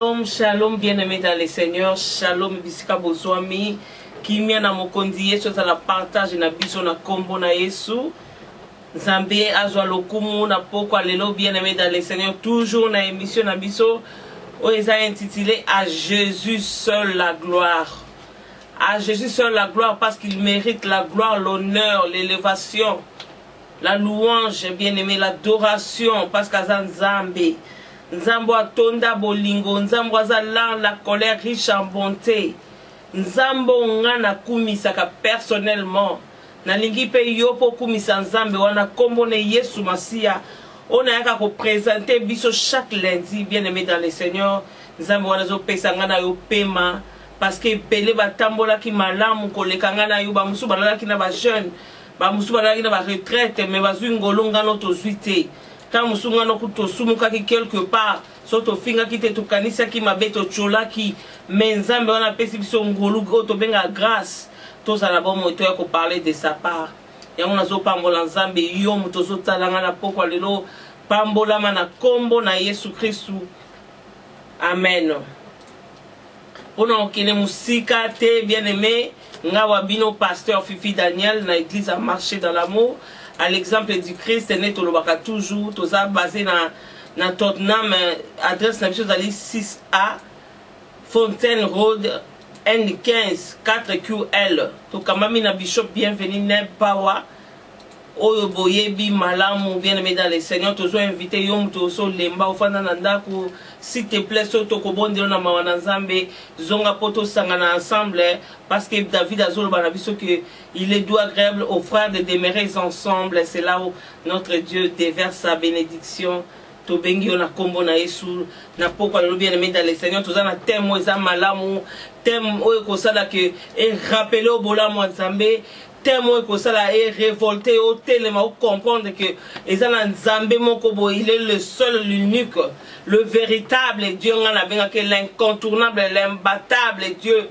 Shalom, bien-aimés dans le Seigneur. Shalom, bisika bozwami. Kimia na mokondi yesu za la partage na biso na kombo na Yesu. Nzambe azwa lokumu na poko lelo, bien-aimés dans le Seigneur. Toujours na émission na biso oeza intitulé à Jésus seul la gloire. À Jésus seul la gloire parce qu'il mérite la gloire, l'honneur, l'élévation, la louange, bien-aimé, l'adoration parce qu'à Nzambe. Nzambo atonda bolingo, Nzambo azalan la colère riche en bonté. Nzambo ngana kumisaka personnellement. Nalingi pe yopo kumisa Nzambe wana kombo ne Yesu Masia. On a yaka ko présenter biso chaque lundi, bien-aimé dans le Seigneur. Nzambe wana zo pesa ngana yo pema parce que belé batambola ki malamu koleka ngana yo ba musu balala ki na ba jeune, ba musu balala ki na ba retraite mais bazui ngolo ngano to zuite. Quand nous sommes quelque part, soto finga ki te tukanisa ki mabeto chola ki menzambe on appelle biso ngolu to benga grâce to za na bon moto ya ko parler de sa part. Ya on azo pambola nzambe yo moto zo talanga na poko lelo pambola mana kombo na Yesu Kristu. Amen. Pona okene musika te bien-aimé, nga wabino pasteur Fifi Daniel na église à marcher dans l'amour. À l'exemple du Christ, nous sommes toujours basé dans Tottenham, adresse na 6A, Fontaine Road, N15, 4QL. To kamami na Bishop bienvenue ne pawa. Oyo boyebi malamu bien-aimé dans le Seigneur, toujours invité yom tozo lemba ofanda nandako. S'il te plaît, soto kobondelo na mawana Nzambe, zonga poto sangana ensemble, parce que David azolo banabiso que il est doux agréable aux frères de demeurer ensemble. C'est là où notre Dieu déverse sa bénédiction. To bengi on a kombo na Yesu na poko le bien-aimé dans le Seigneur, tous na thème oza malamu, thème oyo kosala que et rappeler au bolamu Nzambe. Tellement que ça est révolté au tellement comprendre que il est le seul, l'unique, le véritable Dieu, l'incontournable, l'imbattable Dieu.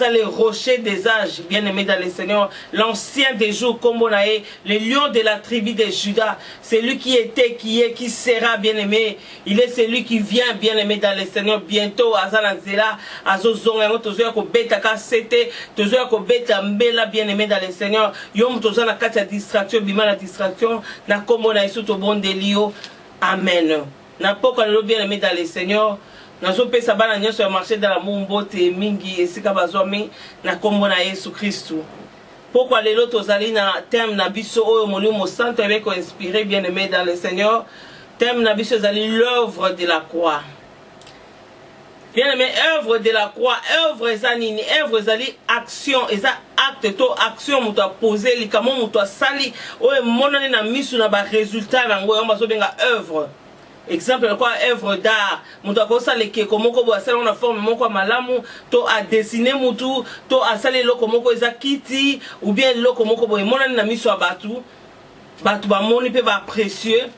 Les rochers des âges, bien-aimés dans le Seigneur, l'ancien des jours, comme on a le lion de la tribu de Judas, c'est lui qui était, qui est, qui sera bien-aimé. Il est celui qui vient, bien-aimé dans le Seigneur, bientôt, Azanazela, Azozonga, Tozoya Kobeta Kasete, Tozoya Kobeta Mbela, bien-aimé dans le Seigneur, Yom Tozana Katia distraction, Bima la distraction, na comme on a ici au bon délio. Amen. Na poko le bien-aimé dans le Seigneur. Nazo pesa bana nyoso ya marché dans la mumbote mingi esika bazwami na kombo na Yesu Kristu. Pourquoi lelo tozali na thème na biso oyo molimo santo avec inspiré bien-aimé dans le Seigneur. Thème na biso zali l'œuvre de la croix. Bien-aimé, œuvre de la croix, œuvre zanini, œuvre zali action, eza acte to action muto a posé likamo muto a sali oyo monane na misu na ba résultat na ngo yamba so benga œuvre. Exemple quoi œuvre d'art mutu akosa leke komoko bo asala na forme moko malamu to a dessiner mutu to asala loko moko eza kiti ou bien loko moko bo monani na miso ya batu ba moni pe ba précieux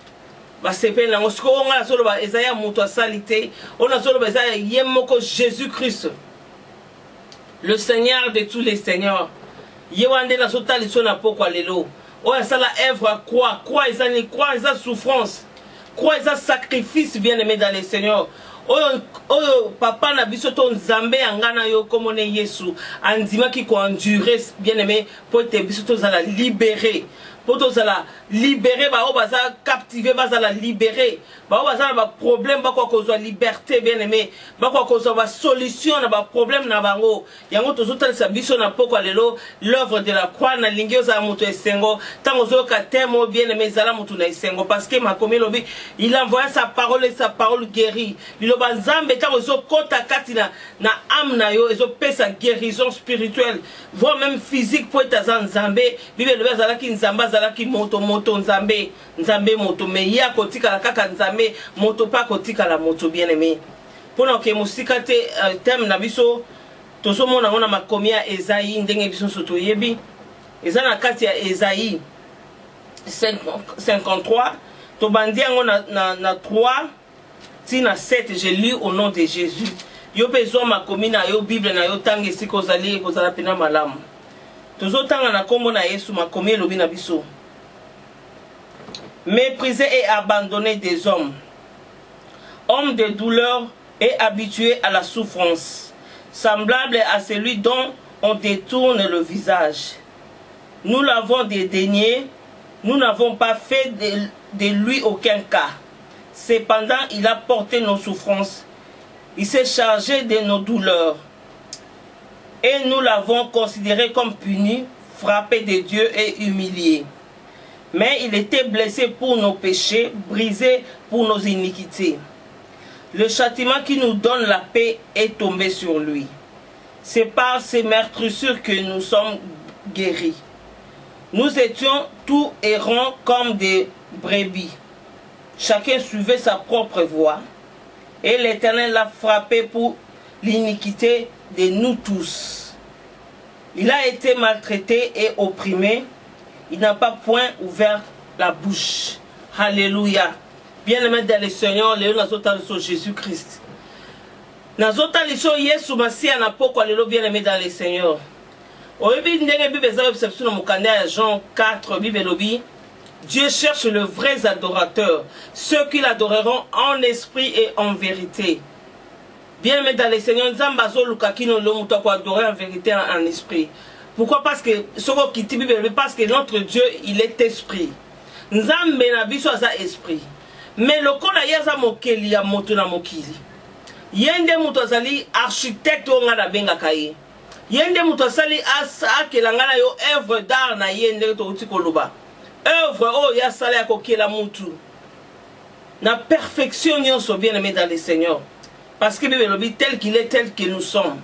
ba sepe na ngosiko nga solo ba eza ya mutu asalite ona solo ba eza ye moko Jésus Christ, le Seigneur de tous les seigneurs. Yewande na sotali so na poko lelo o asala œuvre croix eza souffrance. Croix et sacrifice, bien-aimé dans le Seigneur. Oh, papa na biso to Nzambe angana yo comme on est Yesu. Andima qui ko endurer, bien-aimé, pour te biso to la libérer. Pour to la libérer, ba o baza captiver, baza la libérer. Ba o baza ba problème, ba quoi cause liberté, bien-aimé. Ba quoi cause ba solution na ba problème na bango. Yango to zota sa biso na poko lelo l'œuvre de la croix na lingio za moto esengo. Tango zo ka temo bien-aimé zala moto na esengo parce que ma komi lobi, il envoie sa parole et sa parole guérit. Liloba Nzambe tango zo kota katina na âme na yo ezo pesa guérison spirituelle, voire même physique pour être Nzambe. Bible le bazala ki Nzamba zala ki moto Nzambe moto me ya kotika la kaka Nzambe moto pa kotika la moto bien-aimé. Pona ke musika te thème na biso tozo mona ngona makomi ya Esaïe ndenge biso soto yebi eza na kati ya Esaïe 53 to bandi yango na 3 tina 7. je lis au nom de Jésus. Yo pezo makomi na yo Bible na yo tangi siko zali kozala pena malamu. Tozo tanga na kombo na Yesu makomi elobi na biso. Méprisé et abandonné des hommes, homme de douleur, et habitué à la souffrance, semblable à celui dont on détourne le visage. Nous l'avons dédaigné, nous n'avons pas fait de lui aucun cas. Cependant, il a porté nos souffrances, il s'est chargé de nos douleurs. Et nous l'avons considéré comme puni, frappé de Dieu et humilié. Mais il était blessé pour nos péchés, brisé pour nos iniquités. Le châtiment qui nous donne la paix est tombé sur lui. C'est par ses meurtrissures que nous sommes guéris. Nous étions tous errants comme des brebis. Chacun suivait sa propre voie. Et l'Éternel l'a frappé pour l'iniquité de nous tous. Il a été maltraité et opprimé. Il n'a pas point ouvert la bouche. Alléluia. Bien-aimé dans le Seigneur, les nous Jésus-Christ. Nous avons Yesu Masia na poko lelo bien-aimé dans le Seigneur. Oyebi ndenge Bible za exception na mukanda ya Jean 4 Bible lobi. Dieu cherche les vrais adorateurs, ceux qui l'adoreront en esprit et en vérité. Bien-aimé dans le Seigneur, Nzamba zo lukakino lo muto ko adorer en vérité en esprit. Pourquoi? Parce que soko kiti Bible, parce que notre Dieu, il est esprit. Nzambe na biso aza esprit. Mais lokola yaza mokeli ya moto na mokili. Yende muto azali architecte o ngana benga kaye. Yende muto asali akela ngana yo œuvre d'art na yende to utikoloba. Œuvre oh ya sala ya kokela mutu. Na perfection nyonso bien-aimé dans le Seigneur. Parce que Bible dit tel qu'il est, tel que nous sommes.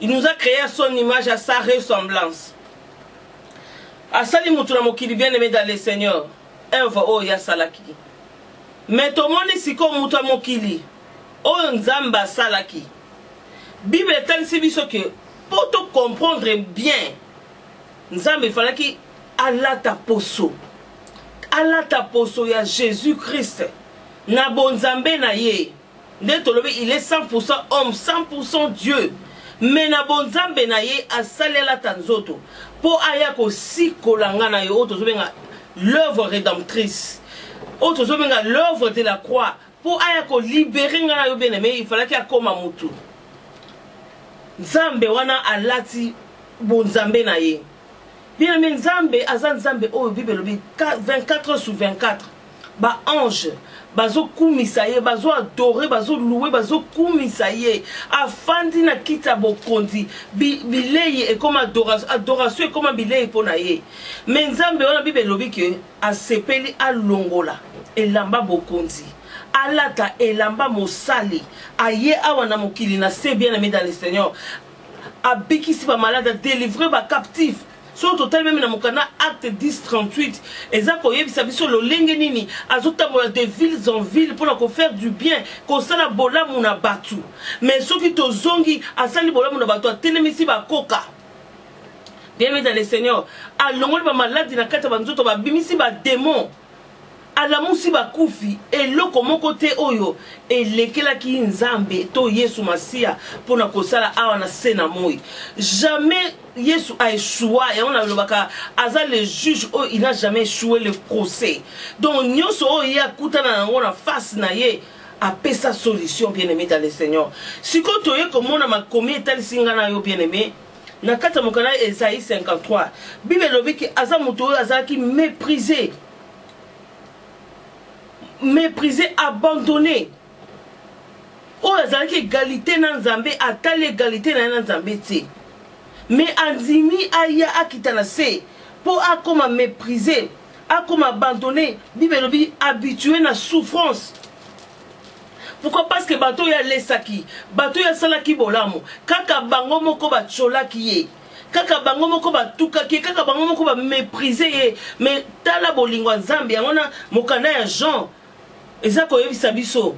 Il nous a créé à son image, à sa ressemblance. Asali mutu na mokili bien-aimé dans le Seigneur. Œuvre oh ya salaki. Mais tout le monde ici comme mutu na mokili. Oh nzamba salaki. Bible est tel que pour te comprendre bien, nzamba il fallait qu'il Allah taposo. Allah taposo ya Jésus-Christ. Na bonzambe na ye. Il est 100% homme, 100% Dieu. Mais na bonzambe na ye asalela tanzoto. Po ayako si kolanga na yo oto zobenga l'œuvre rédemptrice. Oto zobenga l'œuvre de la croix. Pour ayako libérer ngana yo bien-aimé, il fallait qu'il akoma mutu. Nzambe wana alati bonzambe na ye. Bien-aimé Nzambe azan Nzambe oh Bible 24 sur 24. Ba ange bazo kumisaye bazo adorer bazo louer bazo kumisaye afandi na kita bokondi bilei et comme adoration et comme bilei pona ye. Mais Nzambe wana Bible lobi ke asepeli alongola elamba bokondi alata elamba mosali aye awana mokili na se bien-aimé dans le Seigneur abikisi ba malade délivrer ba captif. Sur total même na mokana acte 10-38 ezako yebisa biso lo lenge nini azotambola de villes en ville pour ko faire du bien ko sala bolamu na batu mais soki to zongi asali bolamu na batu atelemisi ba koka bien dans le Seigneur alongoli ba maladi na kata banzoto ba bimisi ba démon alamusi bakufi eloko moko te oyo elekelaki Nzambe to Yesu Masia pona kosala awa na sena moi. Jamais Yesu a échoué et on a lobaka aza le juge oh il n'a jamais échoué le procès. Donc nyonso oh ya kutana na face na ye apé sa solution bien-aimé dans le Seigneur. Si ko toye komona makomi etali singana yo bien-aimé na kata mokana Esaïe 53 Bible lobi ki aza muto aza ki méprisé, abandonné. Oh, azalaki égalité dans Nzambe, ata l'égalité dans Nzambe te. Mais Anzimi aya akitana se pour akoma mépriser, akoma abandonné, Bible lobi habitué na souffrance. Pourquoi? Parce que bato ya lesaki, bato ya salaki bolamu, kaka bango moko ba cholaki ye. Kaka bango moko ba tukaki, kaka bango moko ba mépriser ye. Mais tala bolingwa Nzambe, yangona mokana ya Jean. Ezako yebisa biso.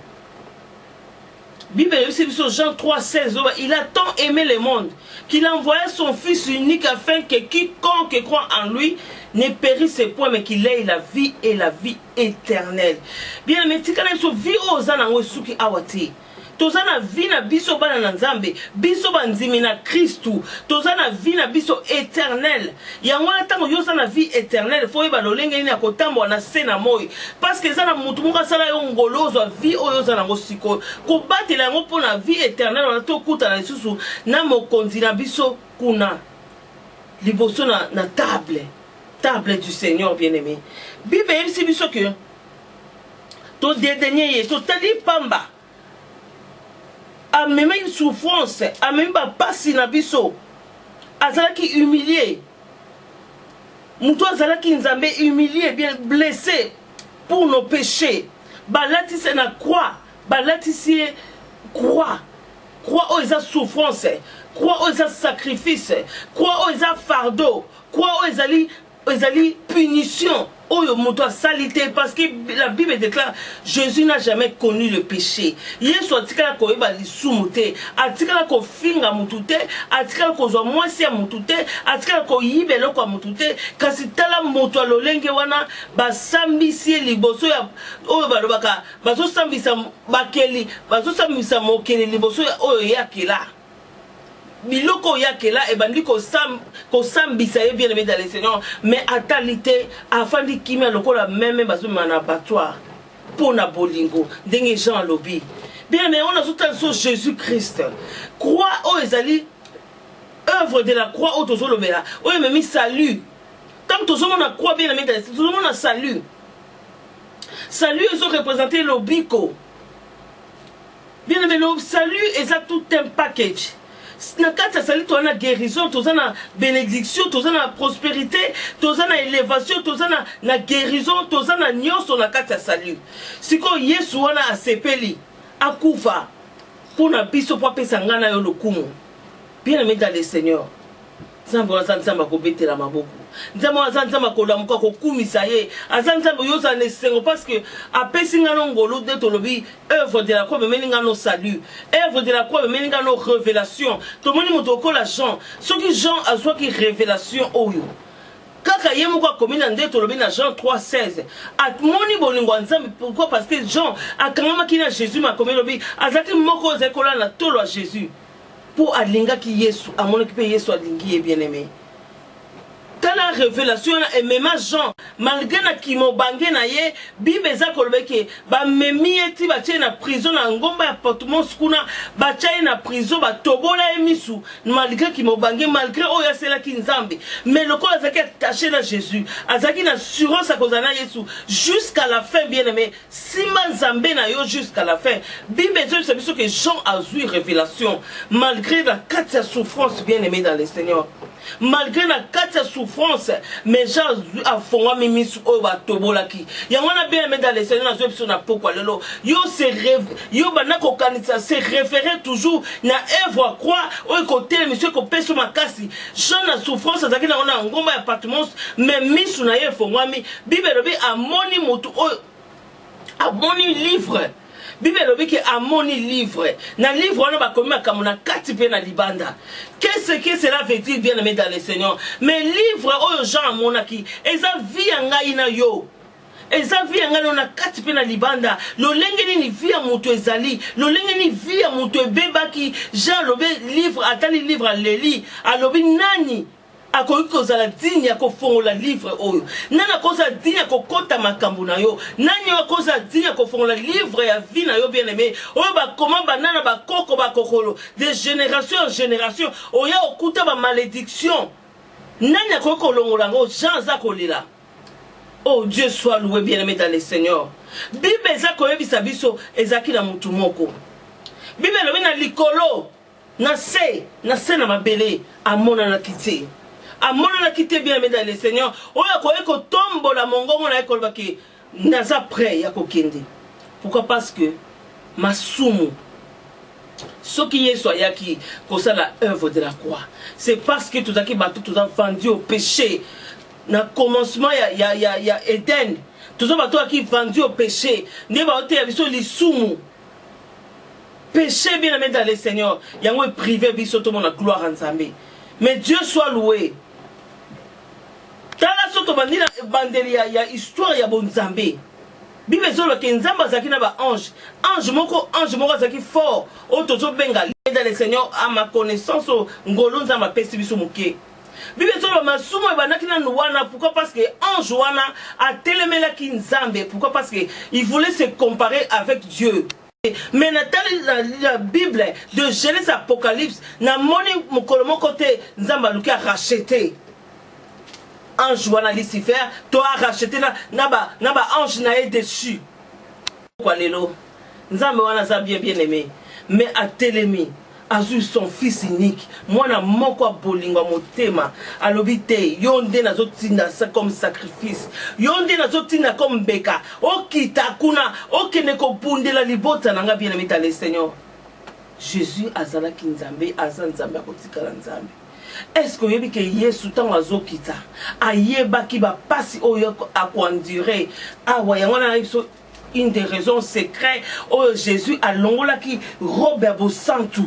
Bible yebisa biso Jean 3,16. Il a tant aimé le monde qu'il a envoyé son fils unique afin que quiconque croit en lui ne périsse point mais qu'il ait la vie et la vie éternelle. Bien mais tika na biso vie ozana ngo suki awati. tozana vie na biso bana na nzambe biso banzimi na Kristu tozana vie na biso éternel yango na tango yo na vie éternelle faut yeba lolenge ni akotambo na sena moyi parce que ça na mutu moko sala yo ngolozo vie oyo za nango siko ko batela yango pona vie éternelle on to kuta na lisusu na mokonzi na biso kuna liboso na table du Seigneur bien-aimé Bible yebisi biso que to dédaigner to tali pamba a même une souffrance a même pas passer na biso azalaki humilié muto azalaki nzambe humilié bien blessé pour nos péchés balati se na croix balati si croix o eza souffrance croix o eza sacrifice croix o eza fardeau croix o ezali punition oyo moto a salité parce que la Bible déclare Jésus n'a jamais connu le péché. Yesu atikala ko eba lisumu te, atikala ko finga mutu te, atikala ko zwa mwasi ya mutu te, atikala ko yibelo kwa mutu te, kasi tala moto alolenge wana basambisi liboso ya oyo balobaka bazo sambisa bakeli, bazo sambisa mokeli liboso ya oyo yakela. Biloko yakela ebandi ko sambisa ye bien aimé dans le Seigneur mais à talité afandi kimia lokola même bazo mana abattoir pour na bolingo ndenge Jean lobi bien aimé on a tout sur Jésus Christ croix o ezali œuvre de la croix au tozo lobela o même salut tant tozo mona croix bien aimé dans le Seigneur tozo mona salut ils ont représenté l'obiko bien aimé le salut est tout un package. Na kati sali tozana guérison, tozana bénédiction, tozana prospérité, tozana élévation, tozana na guérison, tozana nyonso na kati sali. Siko Yesu wana asepeli akufa pour na biso po pesa ngana yo lokumu. Bien aimé dans le Seigneur. Nzambe wazanzamba ko betela maboko. Nzambe wazanzamba ko lamuka ko kumisa ye. Azanzamba yoza ne sengo parce que apesi ngano ngolo de tolobi œuvre de la croix mais ngano salut. Œuvre de la croix mais ngano révélation. To moni moto ko la Jean. Soki Jean azwa ki révélation oyo. Kaka yemo kwa komina nde tolobi na Jean 3:16. Atmoni bolingo nzambe pourquoi parce que Jean akangama kina Jésus ma komelobi azaki moko zekola na tolo a Jésus. Pour alinga ki Yesu amona ki pe Yesu alingi bien aimé tala révélation et même Jean malgré na kimo bangé na ye Bible eza kolobeke ba memi eti ba tie na prison na ngomba ya portement kuna ba tie na prison ba tobola emisu malgré kimo bangé malgré oya sela ki nzambe mais le corps azaki attaché na Jésus azaki na assurance à kozana Yesu jusqu'à la fin bien aimé sima nzambe na yo jusqu'à la fin Bible eza biso que Jean a eu révélation malgré la quatre souffrance bien aimé dans le Seigneur malgré la quatre souffrance mais Jean a fonga mimisu oba tobolaki yangona bien aimé dans le Seigneur na zo na pokwa lelo yo se rêve yo banako kanisa se référer toujours na œuvre croix au côté monsieur ko peso makasi Jean na souffrance azaki na ona ngomba ya appartement mais misu na ye fongwami Bible lobi amoni motu o amoni livre Bible lobi ke amoni livre na livre wana bakomi makambo na kati pe na libanda qu'est-ce que cela veut dire bien aimé dans le Seigneur mais livre oyo Jean amonaki eza vie ya ngai na yo eza vie ya ngai na kati pe na libanda lolenge nini vie ya moto ezali lolenge ni vie ya moto ebebaki Jean lobi livre atali livre aleli alobi nani akoki kozala digne ya kofongola livre oyo nani akozala digne ya kokota makambo na yo nani akozala digne ya kofongola livre ya vie na yo bien aimé oyo bakoma banana bakoko bakokolo de génération en génération oya okuta ba malédiction nani akoki kolongola ngo Jean aza kolela oh Dieu soit loué bien aimé dans le Seigneur Bible eza koyebisa biso ezaki na mutu moko Bible lobi na likolo na se na mabele amona na kiti amona na kiti bien aimé dans le Seigneur oyo koye ko tombola mongongo na ekolo baki naza prêt ya kokende pourquoi parce que masumu soki Yesu ayaki kosala œuvre de la croix c'est parce que tout aki bato tout a vendu au péché na commencement ya Eden tout ça bato aki vendu au péché ne ba ote ya biso lisumu péché bien aimé dans le Seigneur yango privé biso to mona gloire en Nzambe mais Dieu soit loué tala soto bandila bandeli ya histoire ya bonzambe Bible zo tolo ke nzamba zaki na ba ange moko zaki fort o tozo benga dans le Seigneur à ma connaissance ngolo nzamba pesi biso muke Bible tolo masumo ebanaki na wana pourquoi parce que ange wana a telemela ki nzambe pourquoi parce que il voulait se comparer avec Dieu. Mais la Bible de Genèse Apocalypse na moni mokolo côté nzamba luki a racheté ange wana Lucifer to a racheté na ba ange na e dessus kwa lelo nzambe wana za bien aimé mais a telemi azu son fils unique mwana moko bolingwa motema alobite yonde nazotinda comme sacrifice yonde nazotinda comme beka okita kuna okene ko bundela libota nanga bien aimé le Seigneur Jésus azala kinzambe azanzambe akotikala nzambe. Est-ce que yebi ke Yesu tango azokita ayeba ki ba pasi oyo akwandire awa yangona iso une des raisons secrètes oh Jésus a longola ki Robert Bosantu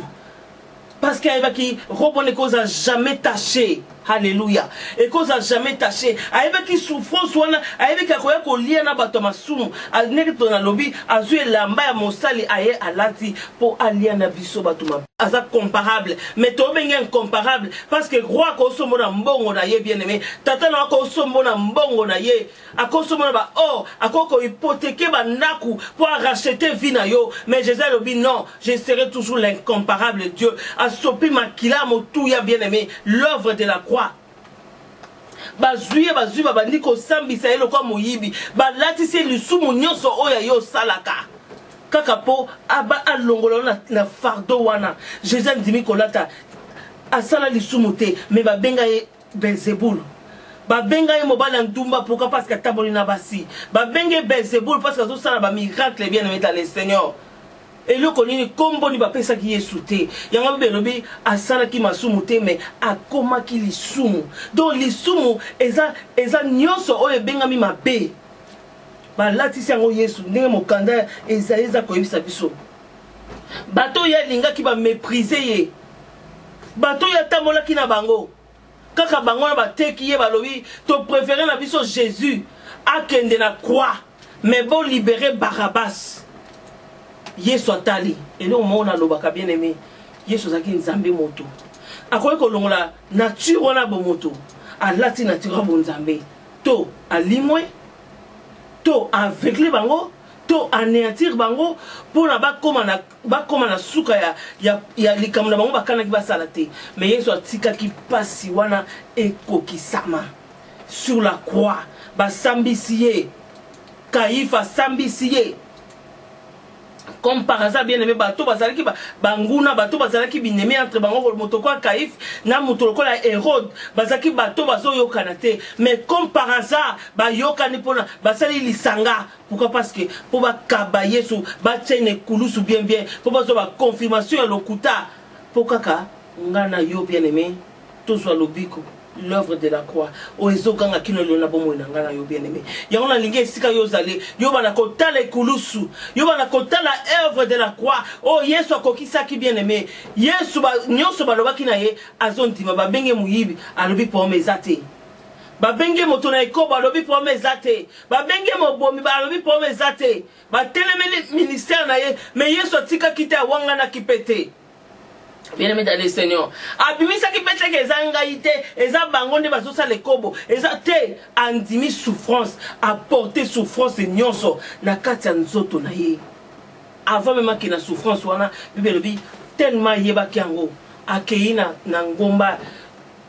parce qu'il a qui robe ne cause jamais taché. Alléluia. Et cause a jamais taché. Avec qui souffrance wana, avec qui akoya ko lia na bato masumu, alneki to na lobi, azue lamba ya mosali aye alati pour alia na biso bato ma. Aza comparable, mais to benga incomparable parce que roi ko somo na mbongo na ye bien aimé. Tata na ko somo na mbongo na ye, akosomo na ba or, akoko hypothéquer ba naku pour racheter vie na yo, mais Jésus lobi non, je serai toujours l'incomparable Dieu. Asopi makila motuya bien aimé, l'œuvre de la croix. Bazuye babandi ko sambisa yelo kwa moyibi balatisi lisumu nyonso oya yo salaka kaka po aba alongolo na fardo wana Jésus ndimi kolata asala lisumu te mais babenga ye Belzebul babenga ye mobala ntumba pourquoi parce que taboli na basi babenga Belzebul parce que zo sala ba miracle bien aimé le Seigneur. Et le konini kombo ni bapesa ki Yesu te yanga belobi asala ki masumu te mais akoma ki lisumu donc lisumu eza nyonso oyo bengami mabe ba latisi yango Yesu ndenge mokanda eza koyebisa biso bato ya linga ki ba mépriser ye bato ya tamola ki na bango kaka bango na bateki ye balobi to préférer na biso Jésus akende na croix mais bon libérer Barabbas. Yesu atali et là on a lobaka bien aimé Yesu zaki nzambe moto akoye ko longola nature wana bo moto alati nature bo nzambe to alimwe to aveugle bango to anéantir bango pour na bakoma na suka ya likamuna bango bakana ki basala te mais Yesu atika ki pasi wana ekokisama sur la croix basambisiye Kaifa sambisiye. Comme par hasard bien aimé bateau bazalaki banguna bateau bazalaki bineme entre bango motoko Kaif na motoko la Hérode bazalaki bateau bazo yokana te mais comme par hasard ba yokani pona basali lisanga pourquoi parce que pour ba kaba Yesu ba tene kulusu bien pour bazo ba confirmation ya lokuta pour kaka ngana yo bien aimé to so lobiko l'œuvre de la croix o ezoganga kino lona bomo na ngana yo bien aimé yangona linge sika yo zale yo bana kotala ekulusu yo bana kotala œuvre de la croix o Yesu akokisa ki bien aimé Yesu ba nyonso balobaki na ye azondima babenge muyibi alobi pome ezate babenge moto na ekoba alobi pome ezate babenge mobomi alobi pome ezate batelemeli ministère na ye mais Yesu atika kite awanga na kipete. Bien aimé dans le Seigneur. Abimisa ki pete ke zanga ite, eza bangonde bazosa le kobo, eza te andimi souffrance, apporter souffrance nyonso na kati ya nzoto na ye. Avant même ki na souffrance wana, Bible bi tellement yeba ki yango akei na ngomba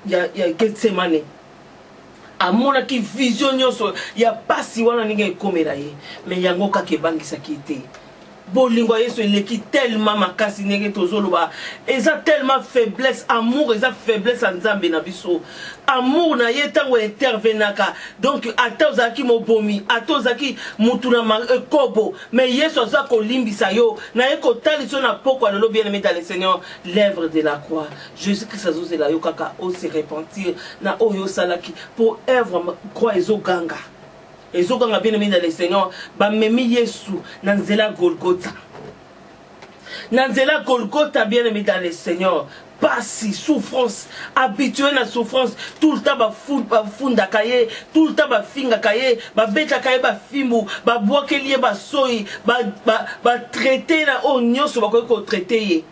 ya Getsemane. Amona ki vision nyonso ya pasi wana ninga ekomela ye, mais yango kake bangisa ki te. Bolingo Yesu eleki tellement makasi nenge tozoloba eza tellement faiblesse amour eza faiblesse en Nzambe na biso amour na ye tango intervenaka donc atozaki mobomi atozaki mutuna kobo mais Yesu aza kolimbisa yo na ye kotaliso na poko lelo bien aimé dans le Seigneur l'œuvre de la croix Jésus-Christ azozela yo kaka o se repentir na oyo salaki pour œuvre croix ezoganga. Et ce qu'on a bien aimé dans le Seigneur, bamemi Yesu nanzela Golgotha. Nanzela Golgotha bien aimé dans le Seigneur. pasi souffrance habitué na souffrance tout le temps bafunda kaye tout le temps bafinga kaye babeta kaye bafimbu babwakeli ye basoyi batraité na o nyonso bakoki kotraité ye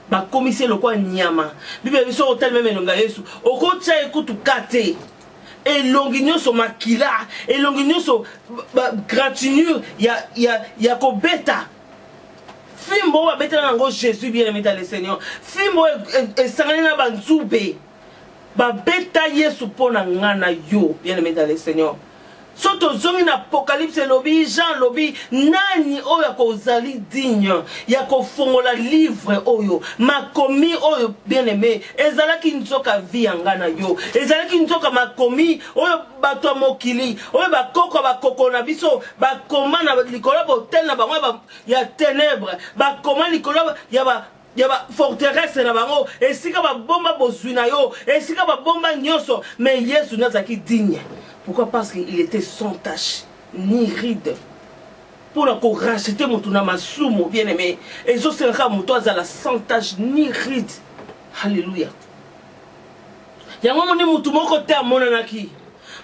bakomise lokwa nyama bible biso otali meme elonga Yesu okotia ekutu kate elongi nyonso makila elongi nyonso gratinure ya kobeta fimbo babeta nango Jésus bien aimé dans le Seigneur fimbo esangani na banzube babeta Yesu pona ngana yo bien aimé dans le Seigneur soto zongi na Apocalypse lobi Jean lobi nani oyo kozali digne ya kofongola livre oyo makomi oyo bien aimé ezalaki nzoka vie ngana yo ezalaki nzoka makomi oyo bato mokili oyo bakoko bakoko na biso bakoma na likolo botel na bango ya ténèbres bakoma likolo ya ba forteresse na bango esika ba bomba bozwi na yo esika ba bomba nyonso mais Yesu nazaki digne. Pourquoi? Parce qu'il était sans tache, ni ride. Pour racheter mon tournamasumo, bien aimé. Et je serai mon toit à la sans tache, ni ride. Alléluia. Il y a un moment où tout le monde est à mon anaki.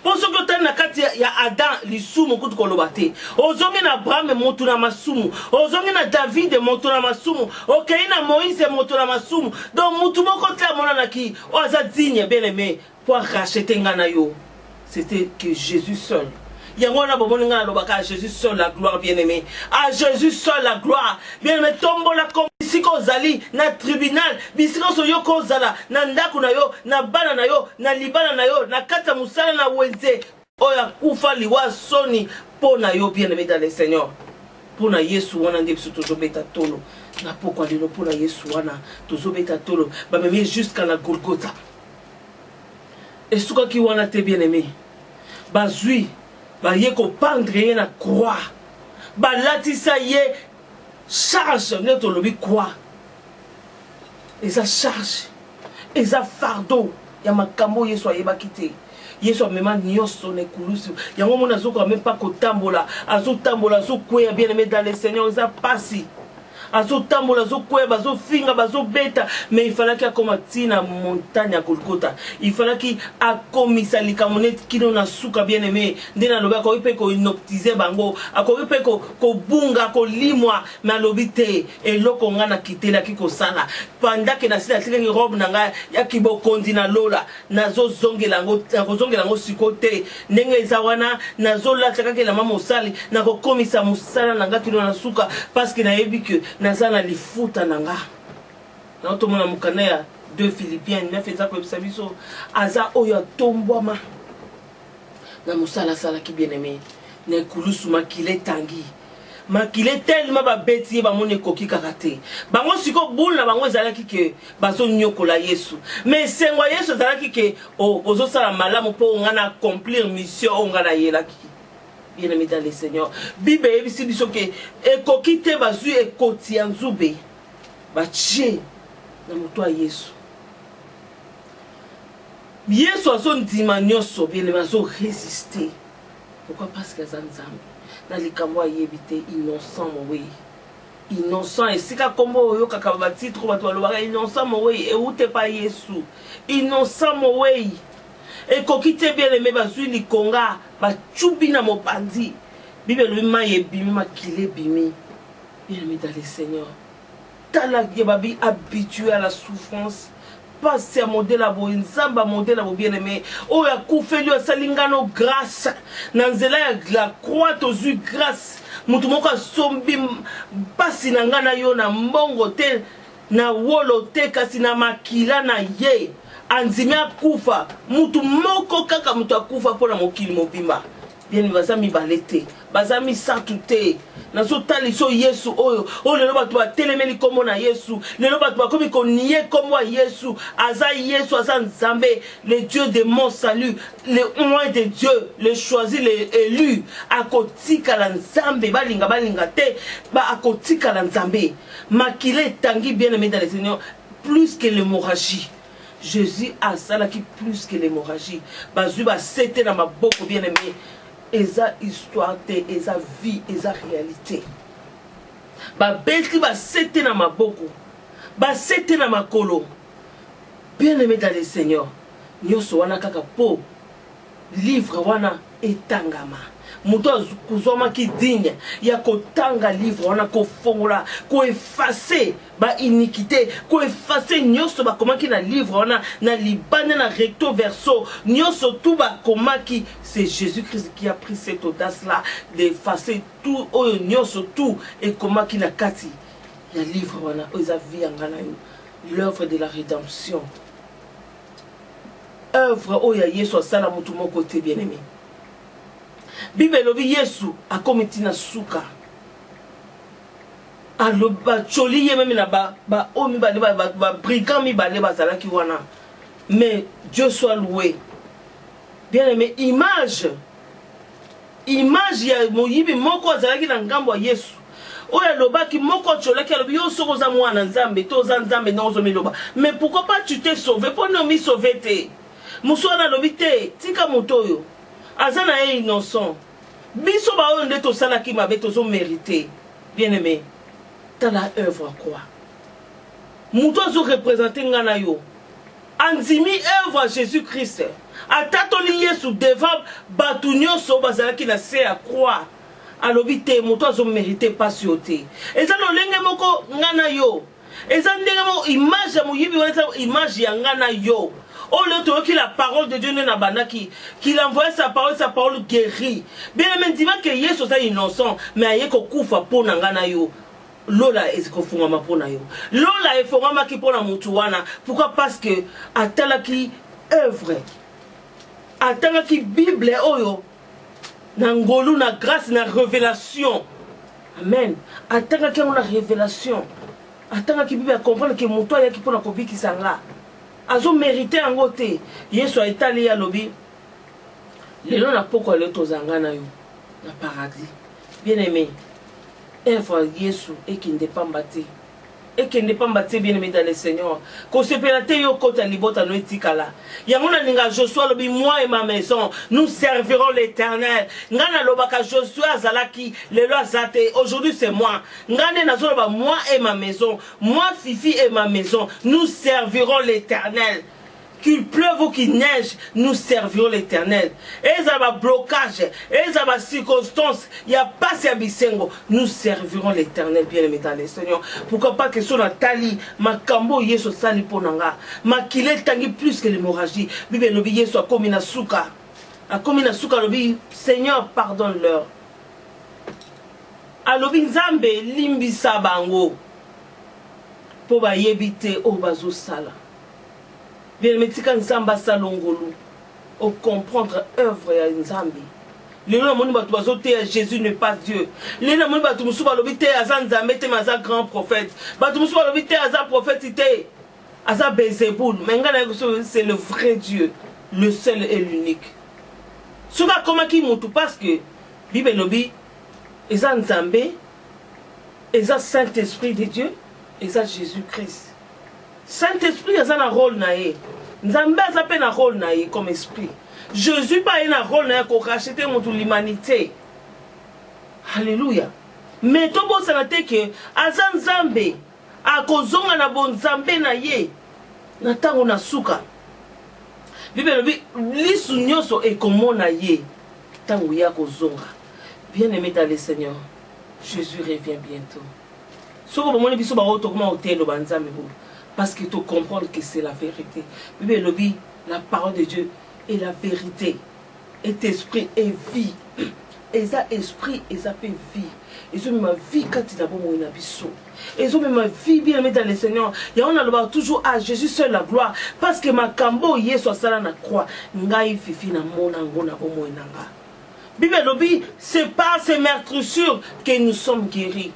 Pour ce que tu as, il y a Adam, l'issoumo, que tu as lobate. Ozongi na Abraham, mon tournamasumo. Ozongi na David, mon tournamasumo. Ok, na Moïse, mon tournamasumo. Donc, tout le monde est à mon anaki. Oza digne, bien aimé, pour racheter Nganayo. C'était que Jésus seul. Il y a un Jésus seul la gloire, bien-aimé. À Jésus seul la gloire. Bien-aimé, tombo la comme ici kozali na tribunal, bisiko so yo kozala na ndaku na yo, na bana na yo, na libana na yo, na kata musala na wenze. Oya kufa liwa soni pona yo bien-aimé dans le Seigneur. Pona Yesu wana ndi biso tozobeta tolo. Na pokwa lelo pona Yesu wana tozobeta tolo. Ba même jusqu'à la Golgotha. Et ce qui wana te bien-aimé. Bazui, ba ye ko pendre ye na croix. Ba latisa ye charge ne to lobi croix. Et ça charge. Et ça fardeau. Ya makambo Yesu ayeba kite. Yesu amema nyonso ne kulusu. Ya ngomo na zoko même pas kotambola. Azo tambola zo kwe bien-aimé dans le Seigneur ça passe. Azo tambola zo kwe bazo finga bazo beta mais il fallait qu'il akomati na montagne à Golgotha. Il fallait qu'il akomisa likamonet kino na suka bien aimé ndena loba ko ipe ko inoptiser bango ako ipe ko bunga ko limwa na lobite eloko ngana kitela kiko sala pendant que na sila tiki robe nanga ya kibokondi na lola nazo zongela ngo sikote ndenge zawana nazo la tsaka la mama osali na ko komisa musala nanga kino na suka parce que na yebi que nazana lifuta nanga na to mona mukana ya 2 Philippiens 9 eza ko biso aza oyo tombwama na musala sala ki bien-aimé na kulusu makile tangi makile tellement ba beti ba mone koki karate bango siko boule na bango ezalaki ke bazo nyokola Yesu mais sengwa Yesu ezalaki ke ozo sala malamu po ngana accomplir mission ngana yelaki. Bien-aimé dans le Seigneur, Bible ebisi biso ke ekokite bazui ekoti ya nzube batie na moto Yesu. Yesu azo ndima nyonso bien-aimé azo résister. Pourquoi? Parce que Nzambe na likambo ayebite innocent mowe. Innocent esika kombo oyo kaka ba titre bato balobaka innocent mowe e ute pa Yesu. Innocent mowe. Et kokite bien-aimé bazui likonga ba chubi na mopandi Bible lui maye bimi makile bimi bien-aimé dans le Seigneur tala yebabi habitué à la souffrance passe à modèle abo nzamba modèle abo bien-aimé o ya kufeli salingano grâce na nzela ya la croix tozu grâce mutu moko sombi pasi na ngana yo na mbongo te na wolo te kasi na makila na ye anzimi akufa mutu moko kaka mutu akufa pona mokili mobimba bien bazami balete bazami satute nazo taliso Yesu oyo lelo batu batelemeli komo na Yesu lelo batu bakomi ko nier komo Yesu aza Yesu aza Nzambe le Dieu de mon salut le roi de Dieu le choisi le élu akotika la Nzambe balinga te ba akotika la Nzambe makile tangi bien-aimé dans le Seigneur plus que l'hémorragie. Jésus a ça qui plus que l'hémorragie. Bazuba c'était dans ma bouche bien-aimé. Eza histoire te, eza vie, eza réalité. Ba belki ba c'était dans ma bouche. Ba c'était dans ma colo. Bien aimé dans le Seigneur, nyonso wana kaka po livre wana etangama. Muto kuzoma ki digne ya kotanga livre wana ko fongola ko effacer ba iniquité ko effacer nyonso ba komaki na livre wana na libane na recto verso nyonso tout ba komaki. C'est Jésus-Christ qui a pris cette audace là d'effacer tout oyo nyonso tout et komaki na kati ya livre wana oza vie ngana yo l'œuvre de la rédemption. Œuvre oya Yesu asala mutu mon côté bien-aimé. Bible lobi Yesu akomiti na suka. Aloba choli ye même na ba omi ba brigand mi ba le bazala ki wana. Mais Dieu soit loué. Bien-aimé, image ya moyibi moko azala ki na ngambo ya Yesu. Oya loba ki moko chola ki alobi yo soko za mwana nzambe to za nzambe na ozo mi loba. Mais pourquoi pas tu t'es sauvé pour non mi sauver te? Muswana lobi te tika motoyo. Azana est innocent. Biso ba oyo ndeto sala ki mabe tozo mérité. Bien-aimé, t'as la œuvre quoi? Muto zo représenter ngana yo. Anzimi œuvre à Jésus-Christ. Atatoli Yesu devant batu nyonso bazala ki na se à croix. Alobi te muto zo mérité passioté. Eza lolenge moko ngana yo. Eza ndenge mo image ya muyibi wana image ya ngana yo. Oh, le qui la parole de Dieu n'a pas qu'il envoie sa parole guérit. Bien même dis que Yesu est innocent, mais il y a un pour nangana yo. Lola est ko fungama pona yo. Lola est fungama ki pona mutuwana. Pourquoi? Parce que atala ki œuvre. Atala ki Bible oyo. Nangolu na grâce na révélation. Amen. Atala ki on la révélation. Atala ki Bible comprendre que mutoya ki pona ko biki sanga. Azo mérité en côté. Yesu a étalé à lobby. Les gens n'ont pas quoi le tozanga na yo. Na paradis. Bien aimé. Œuvre Yesu et qui ne dépend pas. Et qui ne dépend pas bien aimé dans le Seigneur. Qu'on se pélate yo kota libota no etikala. Yamuna ninga Joshua lobby moi et ma maison nous servirons l'Éternel. Ngana lobaka Joshua zalaki le loi zate. Aujourd'hui c'est moi. Ngane nazo loba moi et ma maison. Moi Fifi et ma maison nous servirons l'Éternel. Qu'il pleuve ou qu'il neige, nous servirons l'Éternel. Et ça va blocage, et ça va circonstance, il n'y a pas de bisengo, nous servirons l'Éternel, bien aimé dans les Seigneur. Pourquoi pas que sur la tali, ma kambo yeso sali ponanga, ma kile tangi plus que l'hémorragie, bibe lobi yeso a komi na suka, lobi, Seigneur pardonne-leur. A lobi nzambe limbi sabango, po ba yebite o bazo sala. Bien aimé, tika nzamba salongolu, au comprendre œuvre ya nzambi. Les gens moni batu bazote Jésus n'est pas Dieu. Les gens moni batu musu balobi te aza nzambe te maza grand prophète. Batu musu balobi te aza prophète te aza Bézéboul. Mais ngana c'est le vrai Dieu, le seul et l'unique. Soka koma ki mutu parce que Bible lobi eza nzambe, eza Saint-Esprit de Dieu, eza Jésus-Christ. Saint-Esprit a un rôle naé. Nzambe a un rôle naé comme esprit. Jésus pas un rôle naé pour racheter l'humanité. Alléluia. Mais tout bon ça n'était que azan Nzambe a kozonga na bon Nzambe naé. Natango na suka. Bible dit lisu nyonso e komo naé. Tango ya kozonga. Bien aimé dans le Seigneur. Jésus revient bientôt. Soko bomoni biso ba otokoma hôtel ba Nzambe bo. Parce que tu comprends que c'est la vérité. Bible lobby, la parole de Dieu est la vérité. Et esprit et vie. Et ça esprit et ça fait vie. Et ont mis ma vie quand il a bon mon abisso. Et ont mis ma vie bien aimée dans le Seigneur. Et on a le toujours à Jésus seul la gloire. Parce que ma cambo yé soit ça na croix. Ngai fifi na mona ngona bon mon nanga. Bible lobby, c'est par ces meurtrissures que nous sommes guéris.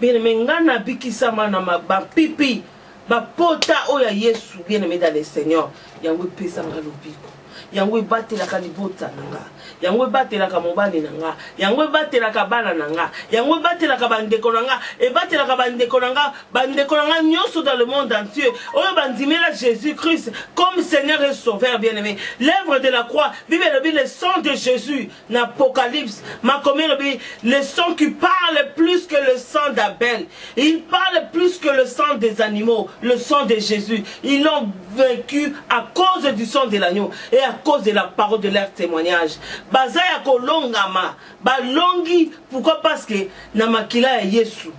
Bien aimé ngana biki sama na ma pipi. Ba pota oya Yesu bien aimé dans le Seigneur. Yango pesa ngalobiko. Yango batela ka libota nanga. Yango batela ka mobali nanga. Yango batela ka bana nanga. Yango batela ka bandeko nanga. Et batela ka bandeko nanga nyonso dans le monde entier. Oyo bandimela Jésus-Christ comme Seigneur et Sauveur bien aimé. L'œuvre de la croix, Bible le sang de Jésus, l'Apocalypse, ma commune le sang qui parle plus que le sang d'Abel. Il parle plus que le le sang des animaux, le sang de Jésus. Ils l'ont vaincu à cause du sang de l'agneau et à cause de la parole de leur témoignage. Bazaya kolongama, balongi, pourquoi? Parce que namakila est Yesu.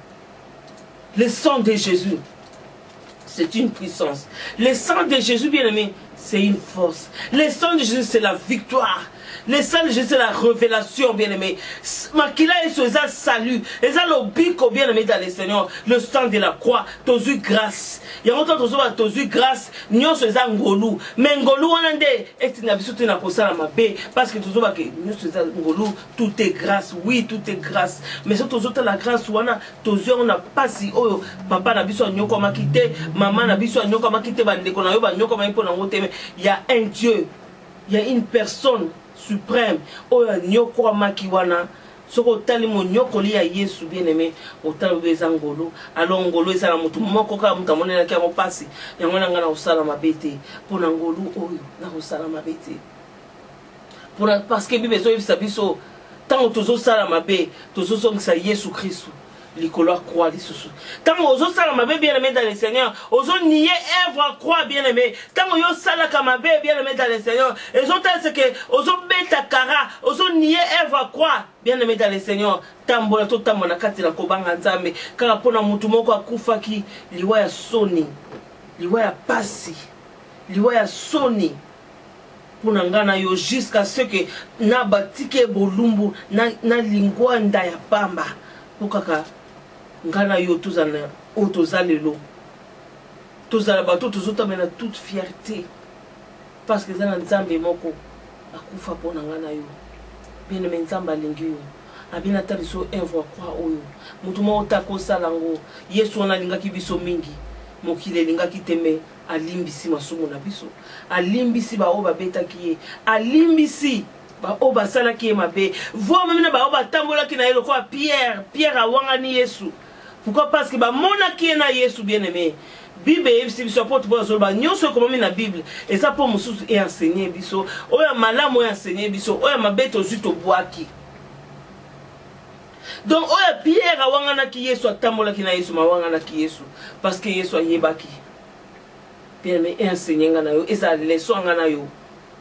Le sang de Jésus, c'est une puissance. Le sang de Jésus, bien aimé, c'est une force. Le sang de Jésus, c'est la victoire. Le sang de Jésus, c'est la révélation, bien-aimé. Makila et Soza salut. Et ça, le bico, bien-aimé, dans le Seigneur. Le sang de la croix, t'as eu grâce. Il y a longtemps, t'as eu grâce. Nyon Soza ngolou. Mais ngolou, on a dit, et tu n'as pas na kosa la mabé. Parce que t'as eu Nyon Soza ngolou, tout est grâce. Oui, tout est grâce. Mais si t'as la grâce, on a pas si, oh, papa n'a pas nyoko ma quitté, maman n'a pas nyoko ma quitté, il y a un Dieu. Il y a une personne suprême. Oya nyoko makiwana. Soko tali mo nyoko li ya Yesu bien aimé. Otali beza ngolo. Alors ngolo eza na mutu moko ka mutu amone na kia mo pasi. Yango na ngana osala mabete. Pona ngolo oyo na osala mabete. Pona parce que bibezo yebisa biso tango tozo sala mabe, tozo songisa Yesu Kristu. Likolo croix les sous. Tant ozo sala mabe bien aimé dans le Seigneur, ozo nier œuvre croix bien aimé. Tant yo sala kamabe bien aimé dans le Seigneur, et ozo c'est que ozo beta kara, ozo nier œuvre croix bien aimé dans le Seigneur. Tambola to tamona kati la kobanga nzambe, kaka pona mutu moko akufaki liwa ya soni, liwa ya pasi, liwa ya soni. Pona ngana yo jusqu'à ce que na batike bolumbu na lingua nda ya pamba. Pokaka ngana yo tozana o tozalelo tozala bato tozotamena toute fierté parce que zana nzambe moko akufa pona ngana yo bien aimé nzambe alingi yo abina taliso œuvre croix oyo mutu moko tako salango Yesu ona lingaki biso mingi mokile lingaki teme alimbisi masumu na biso alimbisi ba oba betaki ye alimbisi ba oba salaki ye mabe vo même na ba oba tambolaki na ye lokwa Pierre awangani Yesu. Pourquoi? Parce que ba mona ki na Yesu bien aimé. Bible si biso porte pour so ba nyonso ko mami na Bible et ça pour mususu et enseigner biso oya malamu et enseigner biso oya mabeto zuto boaki. Donc oya Pierre awangana ki Yesu atambolaki na Yesu mawangana ki Yesu parce que Yesu ayebaki. Bien aimé et enseigner ngana yo et ça leçon ngana yo.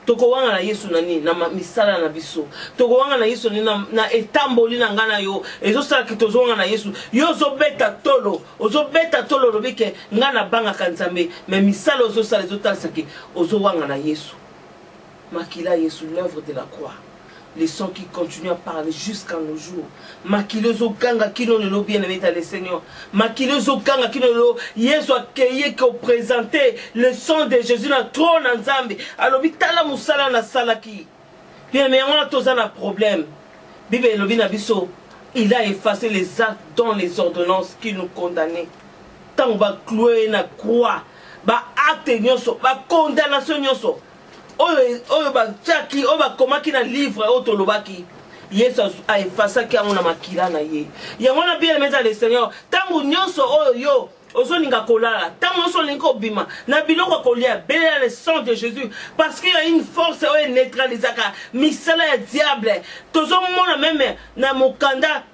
Toko wanga na Yesu nani na misala na biso toko wanga na Yesu na etamboli na ngana yo ezo sala kitozo wanga na Yesu yo zo beta tolo lobike ngana banga kanzambe mais misala ozo sala ezo talisa ke ozo wanga na Yesu makila Yesu l'œuvre de la croix les sons qui continuent à parler jusqu'à nos jours. Makilezo kanga kino lelo bien aimé dans le Seigneur. Makilezo kanga kino lelo Yesu akeye ko présenter le sang de Jésus na trône nzambe. Alors bitala musala na salaki. Bien aimé on a tous un problème. Bible elobi na biso, il a effacé les actes dans les ordonnances qui nous condamnaient. Tant ba clouer na croix, ba acte nyonso, ba condamnation nyonso. Oyo ba chaki oba komaki na livre otolobaki Yesu a effacé ki amona makila na ye yangona bien aimé le Seigneur tangu nyonso oyo ozo ninga kolala tangu ozo linga obima na biloko kolia bela le sang de Jésus parce qu'il y a une force oyo neutralisaka misala ya diable tozo mona même na mokanda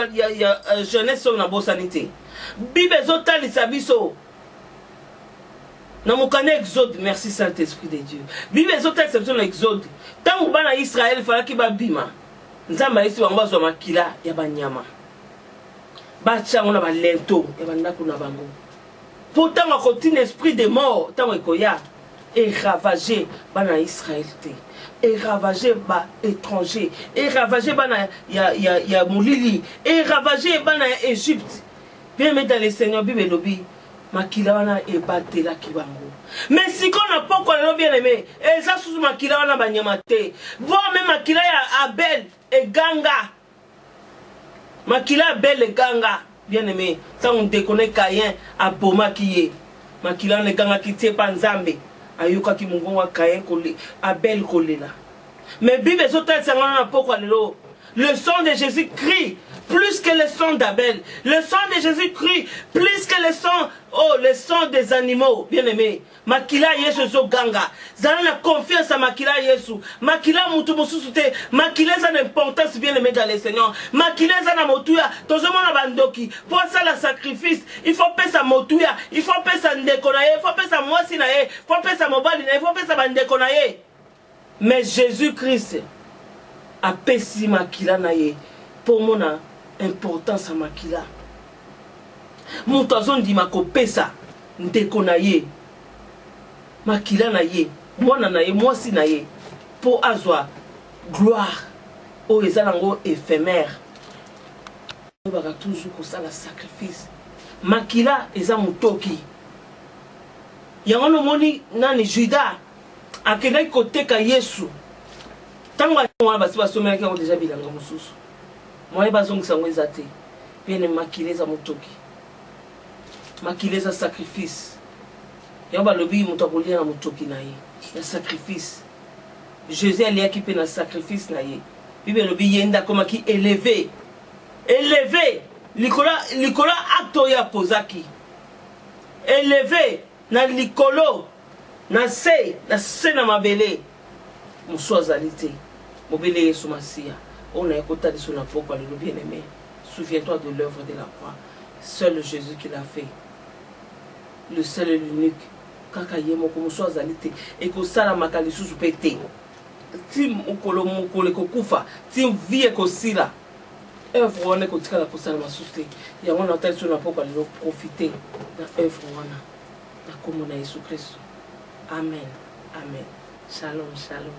ya jeunesse na bosanité Bible ezotalisa biso na mokanda Exode, merci Saint-Esprit de Dieu. Bible ezotalisa exception na Exode. Tangu bana Israël falaki babima. Nzamba esi bango bazwa makila ya banyama. Bacha ngona ba lento ya bandako na bango. Pourtant a continue esprit de mort tango ekoya et ravager bana Israël te. Et ravager ba étranger, et ravager bana ya molili, et ravager bana Égypte. Bien mettre dans le Seigneur Bible lobi. Makila wana ebatela kibango. Mais si qu'on n'a pas qu'on bien aimé, et ça sous makila wana banyamate. Voir même makila ya Abel et Ganga. Makila Abel et Ganga, bien aimé. Ça on déconne Caïn à Boma qui est. Makila ne Ganga qui tient pas Nzambe. Ayuka ki mungonga Caïn kole, Abel kole là. Mais Bible sotel ça on n'a pas qu'on Le sang de Jésus-Christ, plus que le sang d'Abel. Le sang de Jésus-Christ, plus que le sang des animaux. Bien-aimé. Makila Yesu zo ganga. Zana na confiance à Makila Yesu. Makila mutu mususute. Makila za l'importance bien-aimé dans le Seigneur. Makila za na motuya. Tozomona bandoki. Pour ça la sacrifice. Il faut payer sa motuya. Il faut payer sa ndekonaye. Il faut payer sa moisi naye. Il faut payer sa mobali naye. Il faut payer sa bandekonaye. Mais Jésus-Christ a pesi Makila naye. Pour mon importance à Makila. Mon toison dit ma kopesa ndekonaye. Makila naye, mwana naye, mwasi naye, pour azwa gloire, o ezalango éphémère. On va toujours comme ça la sacrifice. Makila eza mutoki. Yango no moni nani Juda akendaki koteka Yesu. Tango mwana basi basomela ki déjà bilanga mususu. Mwana bazongisa ngo ezate. Bien Makila eza mutoki. Makila eza sacrifice. Yamba lobi mutakolia na mutoki na ye. Na sacrifice. Jésus ali équipé na sacrifice na ye. Bible lobi yenda koma ki élevé. Élevé. Likola acto ya pozaki. Élevé na likolo na se na mabele. Muso azalite. Mobele Yesu Masia. On a écouté de son apôtre le bien-aimé. Souviens-toi de l'œuvre de la croix. Seul Jésus qui l'a fait. Le seul et l'unique. Kaka yemo ko muso azalite et ko sala makali susu pete tim ukolo mukole ko kufa tim vie ko sila œuvre wana ko tikala ko sala masuste ya wana tel sur na poko ali profiter na œuvre wana na komona Yesu Kristo. Amen. Amen. Shalom, shalom.